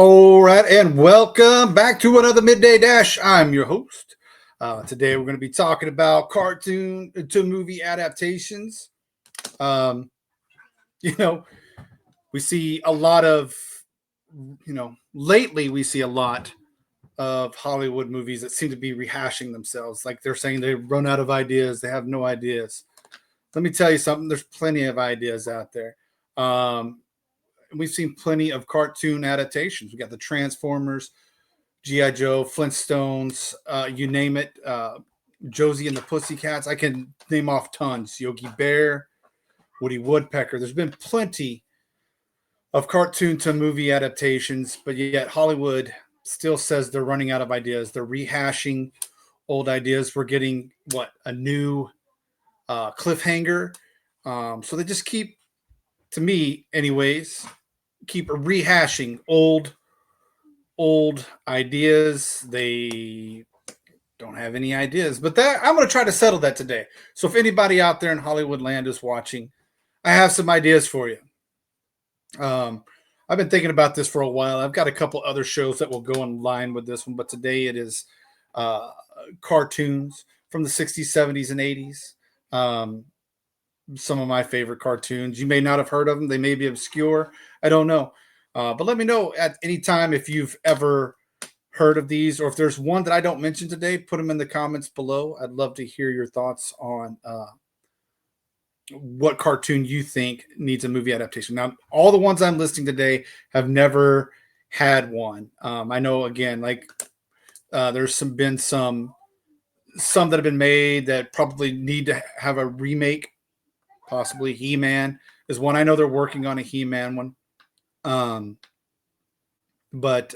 All right, and welcome back to another Midday Dash. I'm your host. Today we're going to be talking about cartoon to movie adaptations. Um, you know, we see a lot of, lately we see a lot of Hollywood movies that seem to be rehashing themselves. Like they're saying they run out of ideas, they have no ideas. Let me tell you something. There's plenty of ideas out there. Um, we've seen plenty of cartoon adaptations. We got the Transformers, G.I. Joe, Flintstones, you name it. Josie and the Pussycats. I can name off tons. Yogi Bear, Woody Woodpecker. There's been plenty of cartoon to movie adaptations, but yet Hollywood still says they're running out of ideas. They're rehashing old ideas. We're getting a new cliffhanger. So they just keep, to me, anyways, keep rehashing old ideas. They don't have any ideas, but that I'm going to try to settle that today. So if anybody out there in Hollywood land is watching, I have some ideas for you. I've been thinking about this for a while. I've got a couple other shows that will go in line with this one, but today it is cartoons from the 60s, 70s, and 80s. Some of my favorite cartoons. You may not have heard of them. They may be obscure. I don't know. But let me know at any time if you've ever heard of these, or if there's one that I don't mention today, put them in the comments below. I'd love to hear your thoughts on what cartoon you think needs a movie adaptation. Now, all the ones I'm listing today have never had one. I know, again, there's been some that have been made that probably need to have a remake. Possibly He-Man is one. I know they're working on a He-Man one. But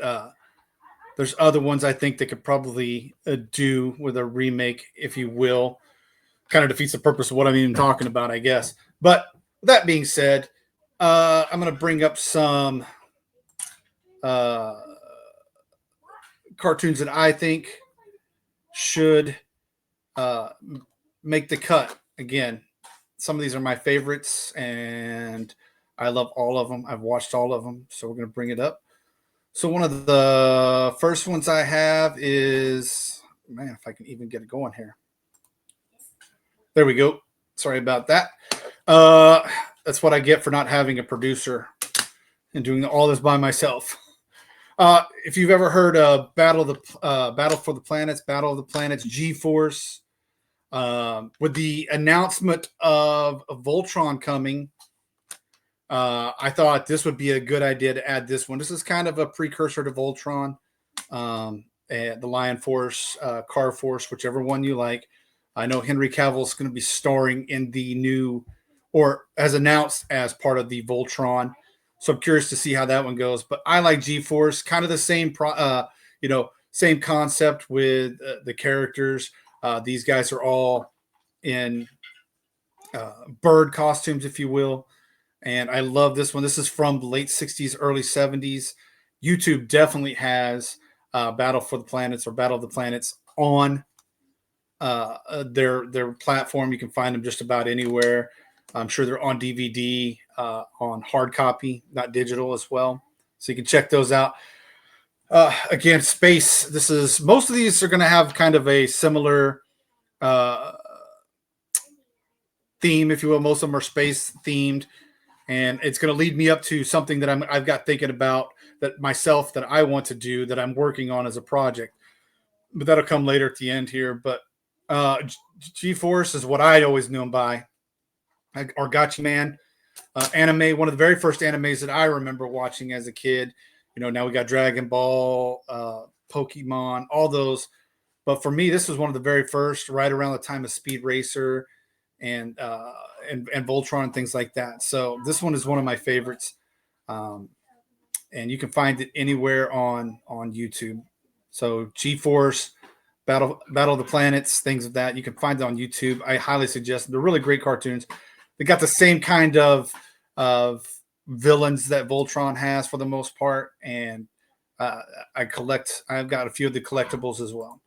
there's other ones I think they could probably do with a remake, if you will. Kind of defeats the purpose of what I'm even talking about, I guess. But that being said, I'm going to bring up some cartoons that I think should make the cut. Again, some of these are my favorites, and I love all of them. I've watched all of them, so we're going to bring it up. So one of the first ones I have is, man, if I can even get it going here. There we go. Sorry about that. That's what I get for not having a producer and doing all this by myself. If you've ever heard of Battle for the Planets, G-Force, with the announcement of Voltron coming, I thought this would be a good idea to add this one. This is kind of a precursor to Voltron, and the Lion Force, Car Force, whichever one you like. I know Henry Cavill is going to be starring in the new, or as announced as part of the Voltron. So I'm curious to see how that one goes. But I like G-Force, kind of the same, same concept with the characters. These guys are all in bird costumes, if you will. And I love this one. This is from the late 60s, early 70s. YouTube definitely has Battle for the Planets or Battle of the Planets on their platform. You can find them just about anywhere. I'm sure they're on DVD, on hard copy, not digital as well. So you can check those out. Again, space. Most of these are going to have kind of a similar theme, if you will. Most of them are space themed. And it's going to lead me up to something that I've got thinking about that I want to do, that I'm working on as a project. But that'll come later at the end here. But G-Force is what I always knew him by. Or Gatchaman anime, one of the very first animes that I remember watching as a kid. Now we got Dragon Ball, Pokemon, all those. But for me, this was one of the very first, right around the time of Speed Racer and Voltron and things like that. So this one is one of my favorites, and you can find it anywhere on YouTube. So G-Force, Battle of the Planets, things of that, you can find it on YouTube. I highly suggest them. They're really great cartoons. They got the same kind of villains that Voltron has for the most part, and I've got a few of the collectibles as well.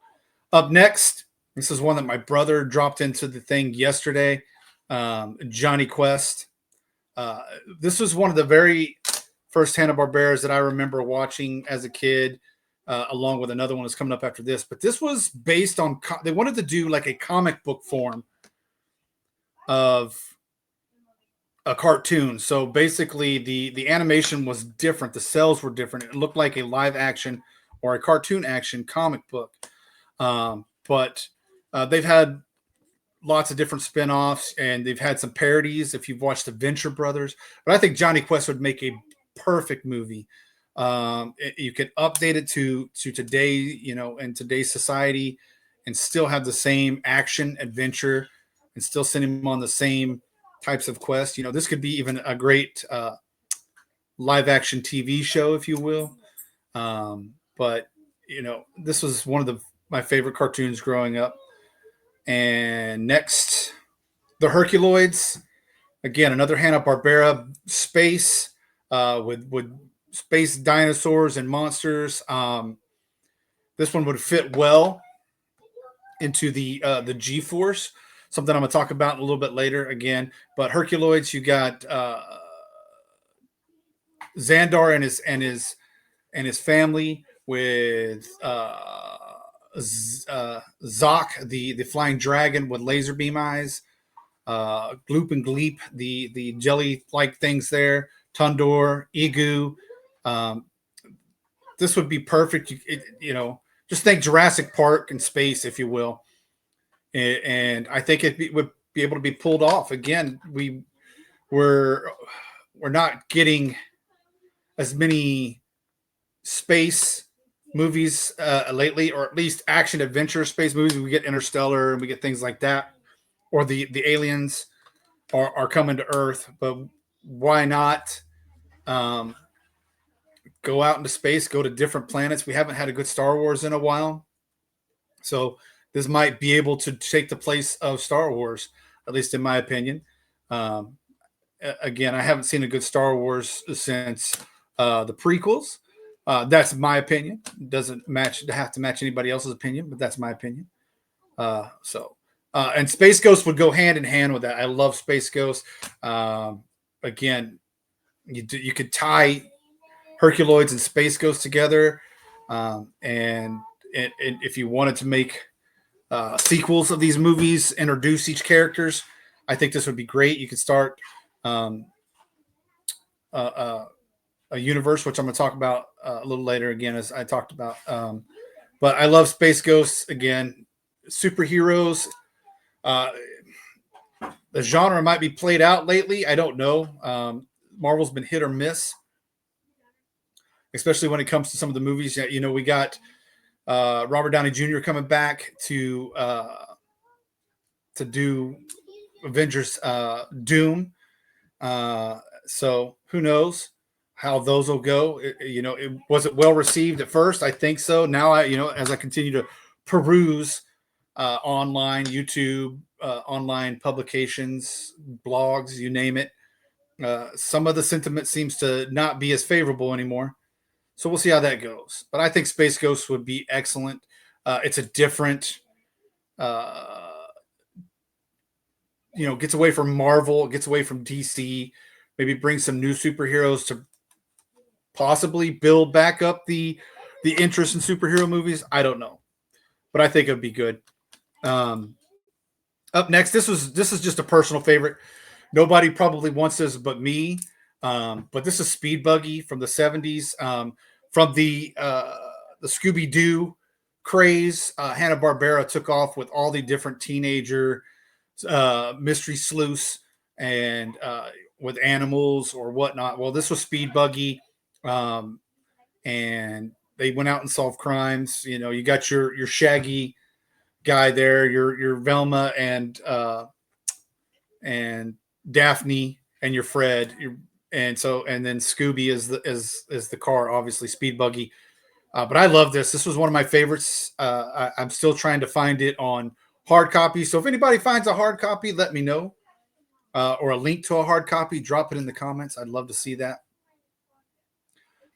Up next, this is one that my brother dropped into the thing yesterday. Johnny Quest. This was one of the very first Hanna Barberas that I remember watching as a kid, along with another one that's coming up after this. But this was based on they wanted to do like a comic book form of a cartoon. So basically, the animation was different. The cells were different. It looked like a live action or a cartoon action comic book. But they've had lots of different spin-offs, and they've had some parodies if you've watched the Venture Brothers. But I think Johnny Quest would make a perfect movie. You could update it to today, in today's society, and still have the same action adventure, and still send him on the same types of quests. This could be even a great live action TV show, if you will. But this was one of my favorite cartoons growing up. And next, the Herculoids. Again, another Hanna Barbera space, with space dinosaurs and monsters. This one would fit well into the G Force. Something I'm going to talk about a little bit later again. But Herculoids, you got Xandar and his family with Zoc, the flying dragon with laser beam eyes. Gloop and Gleep, the jelly like things there. Tundor, Egu. Um, this would be perfect. Just think Jurassic Park in space, if you will. And I think would be able to be pulled off. Again, we're not getting as many space movies lately, or at least action adventure space movies. We get Interstellar and we get things like that, or the aliens are coming to Earth. But why not go out into space, go to different planets? We haven't had a good Star Wars in a while, so this might be able to take the place of Star Wars, at least in my opinion. Again, I haven't seen a good Star Wars since the prequels. That's my opinion. It doesn't have to match anybody else's opinion, but that's my opinion. And Space Ghost would go hand in hand with that. I love Space Ghost. Again, you could tie Herculoids and Space Ghost together, and if you wanted to make sequels of these movies, introduce each characters, I think this would be great. You could start a universe, which I'm going to talk about a little later again, as I talked about. But I love Space Ghosts. Again, superheroes. The genre might be played out lately. I don't know. Marvel's been hit or miss, especially when it comes to some of the movies. We got Robert Downey Jr. coming back to do Avengers Doom. So who knows how those will go? Was it well received at first? I think so. Now as I continue to peruse online, YouTube, online publications, blogs, you name it, some of the sentiment seems to not be as favorable anymore. So we'll see how that goes. But I think Space Ghost would be excellent. It's a different, gets away from Marvel, gets away from DC, maybe bring some new superheroes to possibly build back up the interest in superhero movies. I don't know, but I think it would be good. Up next, this is just a personal favorite. Nobody probably wants this but me. But this is Speed Buggy from the 70s. From the Scooby-Doo craze, Hanna-Barbera took off with all the different teenager mystery sleuths and with animals or whatnot. Well, this was Speed Buggy, and they went out and solved crimes. You got your Shaggy guy there, your Velma and Daphne, and your Fred, and then Scooby is the car, obviously Speed Buggy. But I love this. This was one of my favorites. I'm still trying to find it on hard copy. So if anybody finds a hard copy, let me know, or a link to a hard copy. Drop it in the comments. I'd love to see that.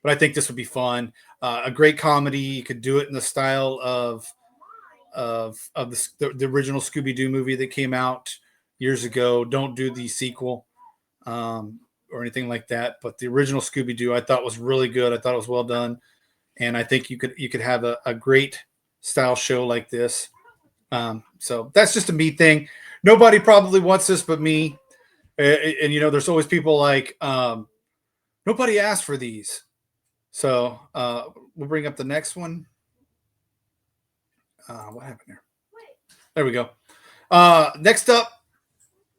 But I think this would be fun. A great comedy. You could do it in the style of the original Scooby-Doo movie that came out years ago. Don't do the sequel. or anything like that. But the original Scooby Doo I thought was really good. I thought it was well done, and I think you could have a great style show like this. So that's just a me thing. Nobody probably wants this but me. And there's always people like nobody asked for these. So we'll bring up the next one. What happened there? There we go. Next up,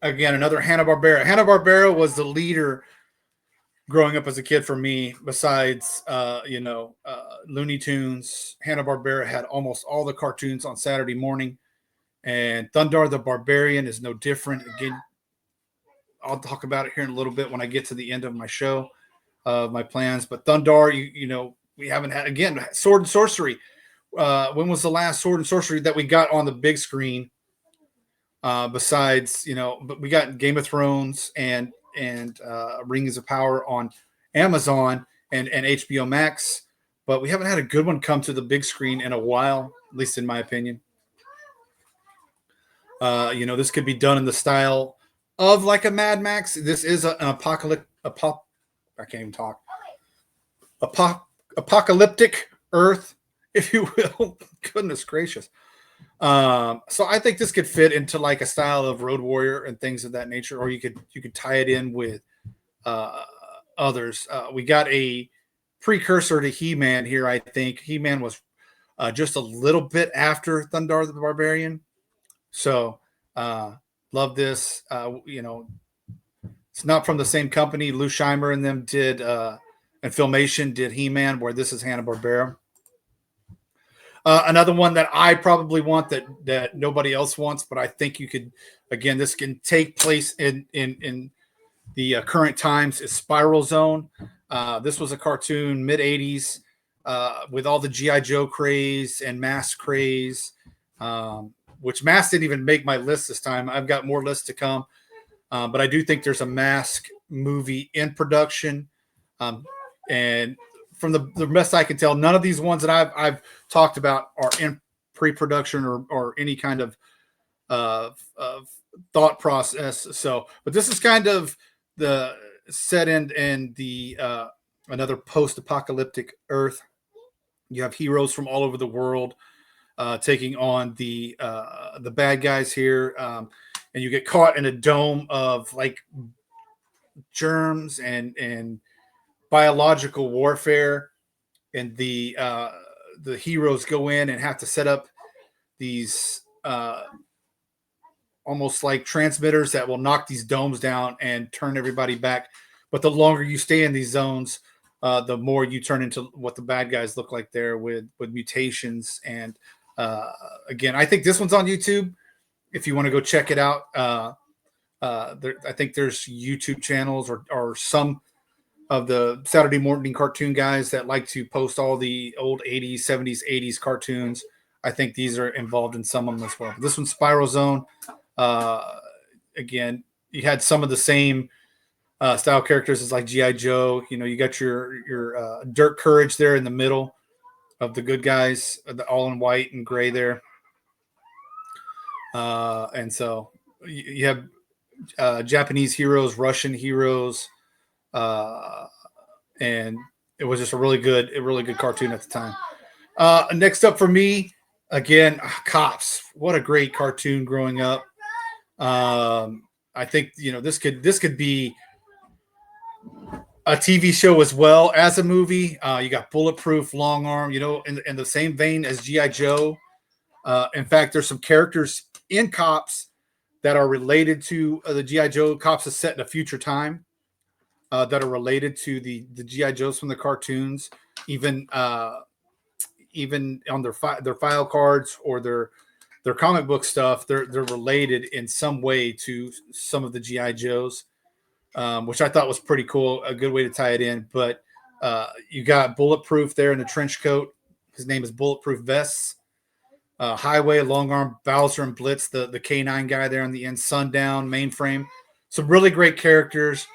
again, another Hanna-Barbera. Hanna-Barbera was the leader growing up as a kid for me. Besides, Looney Tunes, Hanna-Barbera had almost all the cartoons on Saturday morning. And Thundar the Barbarian is no different. Again, I'll talk about it here in a little bit when I get to the end of my show, my plans. But Thundar, we haven't had, again, Sword and Sorcery. When was the last Sword and Sorcery that we got on the big screen? Besides, but we got Game of Thrones and Rings of Power on Amazon and HBO Max, but we haven't had a good one come to the big screen in a while, at least in my opinion. This could be done in the style of like a Mad Max. This is an apocalyptic. I can't even talk. Apocalyptic Earth, if you will. Goodness gracious. So I think this could fit into like a style of Road Warrior and things of that nature, or you could tie it in with others. We got a precursor to He-Man here. I think He-Man was just a little bit after Thundar the Barbarian. So love this. It's not from the same company. Lou Scheimer and them did, and Filmation did He-Man, where this is Hanna-Barbera. Another one that I probably want that nobody else wants, but I think you could, again, this can take place in the current times, is Spiral Zone. This was a cartoon mid-'80s with all the G.I. Joe craze and Mask craze, which Mask didn't even make my list this time. I've got more lists to come, but I do think there's a Mask movie in production, and from the best I can tell, none of these ones that I've talked about are in pre-production or any kind of thought process. So, but this is kind of the set in the another post-apocalyptic Earth. You have heroes from all over the world taking on the bad guys here, and you get caught in a dome of like germs and biological warfare, and the heroes go in and have to set up these almost like transmitters that will knock these domes down and turn everybody back. But the longer you stay in these zones, the more you turn into what the bad guys look like there with mutations. And again, I think this one's on YouTube if you want to go check it out. I think there's YouTube channels or some of the Saturday morning cartoon guys that like to post all the old 80s, 70s, 80s cartoons. I think these are involved in some of them as well. But this one's Spiral Zone. Again, you had some of the same style characters as like G.I. Joe. You got your Dirk Courage there in the middle of the good guys, all in white and gray there. And so you have Japanese heroes, Russian heroes, and it was just a really good cartoon at the time. Next up for me, again, Cops. What a great cartoon growing up. I think this could be a TV show as well as a movie. You got Bulletproof, Long Arm, in the same vein as G.I. Joe. In fact, there's some characters in Cops that are related to the G.I. Joe. Cops is set in a future time that are related to the G.I. Joes from the cartoons, even on their file cards or their comic book stuff. They're related in some way to some of the G.I. Joes, which I thought was pretty cool. A good way to tie it in. But you got Bulletproof there in the trench coat. His name is Bulletproof Vests. Highway, Long Arm, Bowser, and Blitz, the K9 guy there on the end, Sundown, Mainframe. Some really great characters.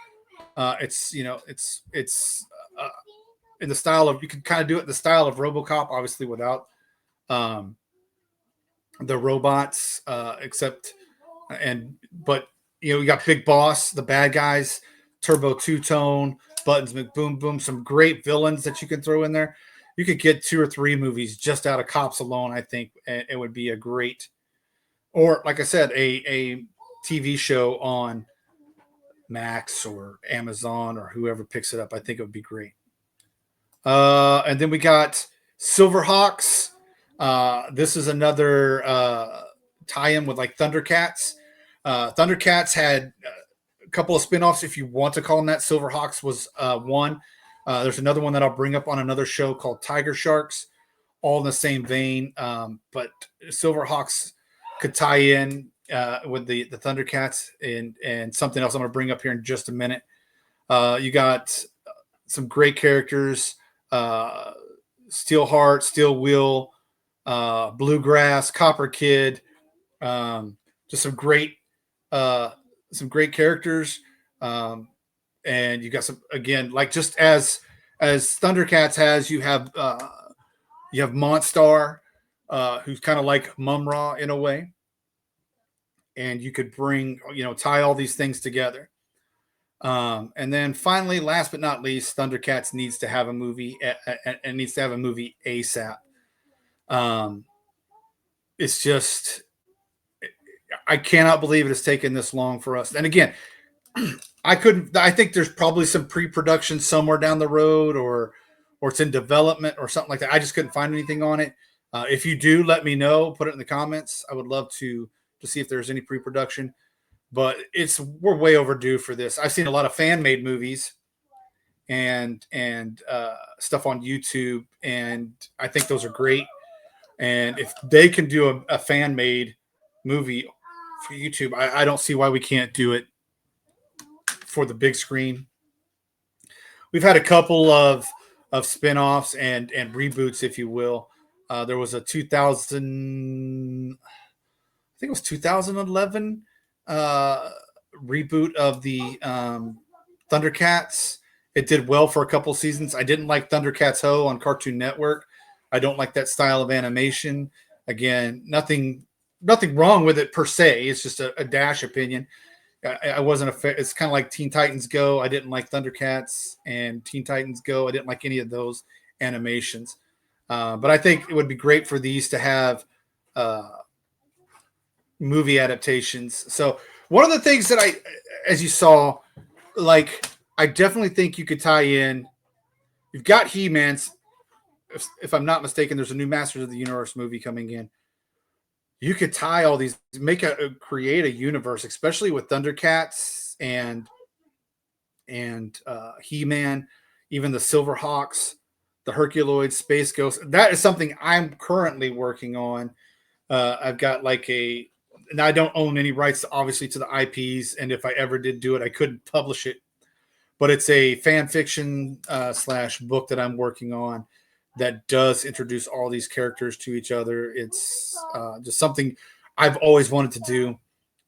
It's in the style of, you can kind of do it in the style of RoboCop, obviously without the robots, but you got Big Boss, the bad guys. Turbo Two Tone, Buttons McBoom Boom, some great villains that you can throw in there. You could get 2 or 3 movies just out of Cops alone. I think it would be a great, or like I said, a TV show on Max or Amazon or whoever picks it up. I think it would be great. And then we got Silverhawks. This is another tie-in with like Thundercats. Thundercats had a couple of spin-offs, if you want to call them that. Silverhawks was one. There's another one that I'll bring up on another show called Tiger Sharks, all in the same vein. But Silverhawks could tie in with the Thundercats and something else I'm going to bring up here in just a minute. You got some great characters. Steelheart, Steel Wheel, Bluegrass, Copper Kid, just some great characters. And you got some, again, like just as Thundercats has, you have Monstar, who's kind of like Mumra in a way, and you could bring, tie all these things together. And then finally, last but not least, Thundercats needs to have a movie and needs to have a movie ASAP. It's just, I cannot believe it has taken this long for us. And again, I think there's probably some pre-production somewhere down the road, or it's in development or something like that. I just couldn't find anything on it. If you do, let me know. Put it in the comments. I would love to see if there's any pre-production. But we're way overdue for this. I've seen a lot of fan-made movies and stuff on YouTube, and I think those are great. And if they can do a fan-made movie for YouTube, I don't see why we can't do it for the big screen. We've had a couple of spin-offs and reboots, if you will. There was a 2011 reboot of the Thundercats. It did well for a couple seasons. I didn't like Thundercats Ho on Cartoon Network. I don't like that style of animation. Again, nothing wrong with it per se. It's just a dash opinion. I wasn't it's kind of like Teen Titans Go. I didn't like Thundercats, and Teen Titans Go. I didn't like any of those animations. But I think it would be great for these to have movie adaptations. So one of the things that as you saw, like, I definitely think you could tie in. You've got He-Man's. If I'm not mistaken, there's a new Masters of the Universe movie coming in. You could tie all these, create a universe, especially with Thundercats and He-Man, even the Silverhawks, the Herculoids, Space Ghost. That is something I'm currently working on. I've got and I don't own any rights, obviously, to the IPs. And if I ever did do it, I couldn't publish it. But it's a fan fiction / book that I'm working on that does introduce all these characters to each other. It's just something I've always wanted to do.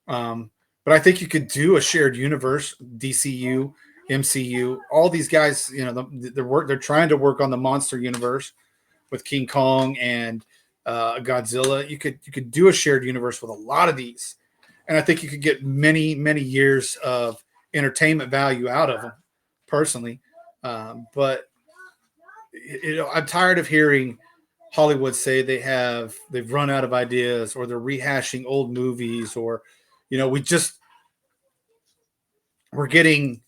But I think you could do a shared universe, DCU, MCU, all these guys, they're trying to work on the monster universe with King Kong and Godzilla. You could do a shared universe with a lot of these. And I think you could get many, many years of entertainment value out of them, personally. But I'm tired of hearing Hollywood say they've run out of ideas, or they're rehashing old movies, or we're getting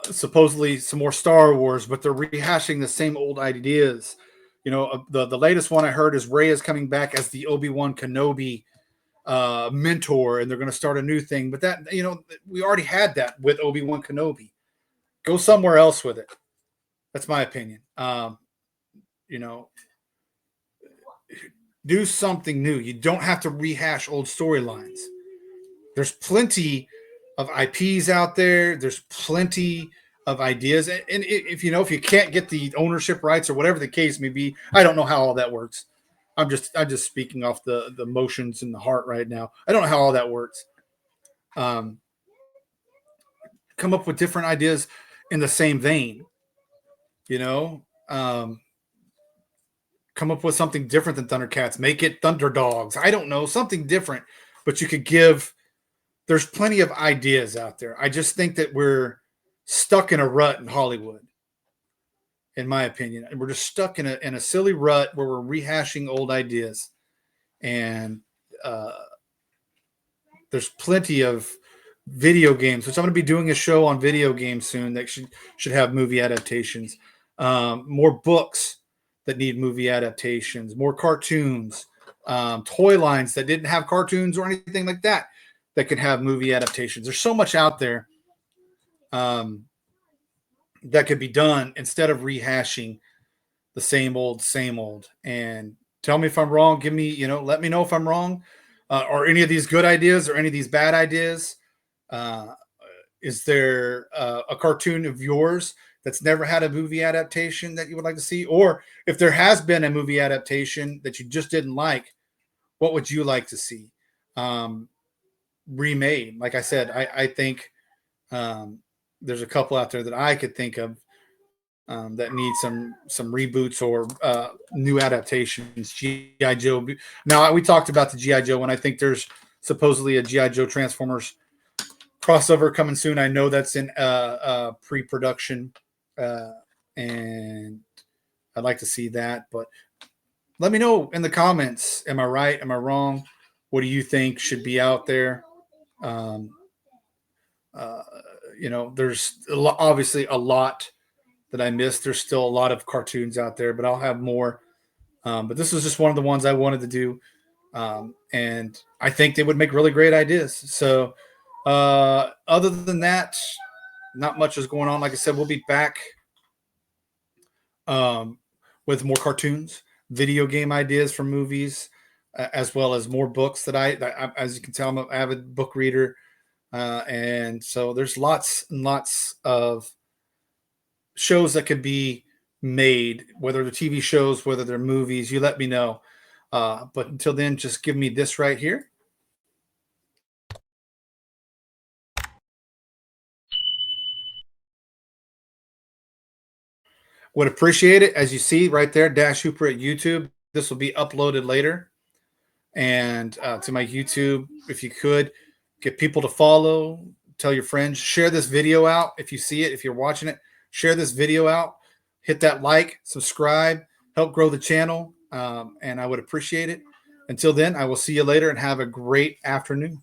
supposedly some more Star Wars, but they're rehashing the same old ideas. The latest one I heard is Rey is coming back as the Obi-Wan Kenobi mentor, and they're going to start a new thing. But that, we already had that with Obi-Wan Kenobi. Go somewhere else with it. That's my opinion. Do something new. You don't have to rehash old storylines. There's plenty of IPs out there. There's plenty of ideas. And if you can't get the ownership rights or whatever the case may be, I don't know how all that works. I'm just speaking off the emotions in the heart right now. I don't know how all that works. Come up with different ideas in the same vein. Come up with something different than Thundercats. Make it Thunder Dogs. I don't know, something different. But you could give there's plenty of ideas out there. I just think that we're stuck in a rut in Hollywood, in my opinion. And we're just stuck in a silly rut where we're rehashing old ideas. And uh, there's plenty of video games, which I'm going to be doing a show on video games soon that should have movie adaptations. More books that need movie adaptations, more cartoons, toy lines that didn't have cartoons or anything like that that could have movie adaptations. There's so much out there um, that could be done instead of rehashing the same old. And tell me if I'm wrong. Give me, let me know if I'm wrong, or any of these good ideas or any of these bad ideas. Uh, is there a cartoon of yours that's never had a movie adaptation that you would like to see? Or if there has been a movie adaptation that you just didn't like, what would you like to see remade? Like I said, I think um, there's a couple out there that I could think of that need some reboots or new adaptations. GI Joe. Now we talked about the GI Joe one. I think there's supposedly a GI Joe Transformers crossover coming soon. I know that's in pre-production, uh, and I'd like to see that. But let me know in the comments. Am I right? Am I wrong? What do you think should be out there? Um, uh, there's obviously a lot that I missed. There's still a lot of cartoons out there, but I'll have more. But this was just one of the ones I wanted to do. And I think they would make really great ideas. So, other than that, not much is going on. Like I said, we'll be back um, with more cartoons, video game ideas for movies, as well as more books as you can tell, I'm an avid book reader. And so there's lots and lots of shows that could be made, whether they're TV shows, whether they're movies. You let me know. But until then, just give me this right here. Would appreciate it. As you see right there, Dash Hooper at YouTube. This will be uploaded later. And to my YouTube, if you could get people to follow, tell your friends, share this video out. If you see it, if you're watching it, share this video out, hit that like, subscribe, help grow the channel. And I would appreciate it. Until then, I will see you later and have a great afternoon.